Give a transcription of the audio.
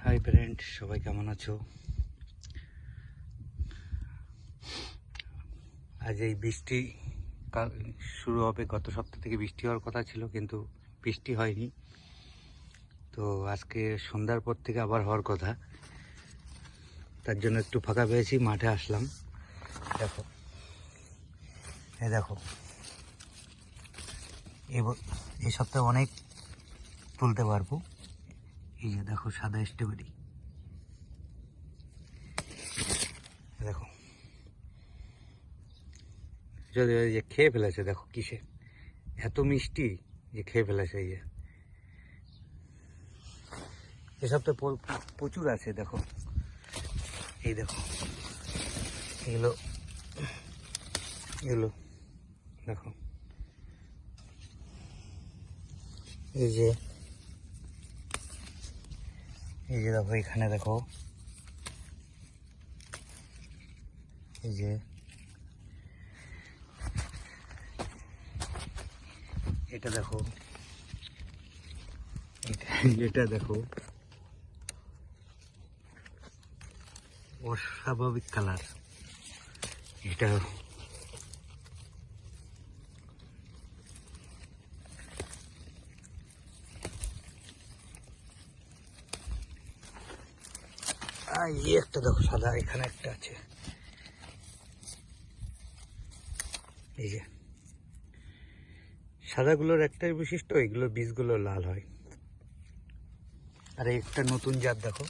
Hi friend, সবাই কেমন আছো? আজ এই বৃষ্টি শুরু হবে। গত সপ্তাহ থেকে বৃষ্টি হওয়ার কথা ছিল, কিন্তু বৃষ্টি হয়নি। তো আজকে সন্ধ্যার পর থেকে আবার হওয়ার কথা। তার জন্য একটু ফাঁকা পেয়েছি, মাঠে আসলাম। দেখো, এই দেখো, এই সপ্তাহে অনেক তুলতে পারবো। এই যে দেখো, সাদা স্ট্রবেরি, দেখো যদি এই যে খেয়ে ফেলেছে। দেখো কিসে এত মিষ্টি যে খেয়ে ফেলেছে। এই যে এসব তো প্রচুর আছে। দেখো, এই দেখো, এগুলো এগুলো দেখো, এই যে দেখো, এখানে দেখো, এই যে এটা দেখো, এটা দেখো, অস্বাভাবিক কালার। এটা এই একটা দেখো সাদা, এখানে একটা আছে। এই যে সাদাগুলোর একটাই বৈশিষ্ট্য, এগুলোর বীজগুলো লাল হয়। আর একটা নতুন জাত দেখো।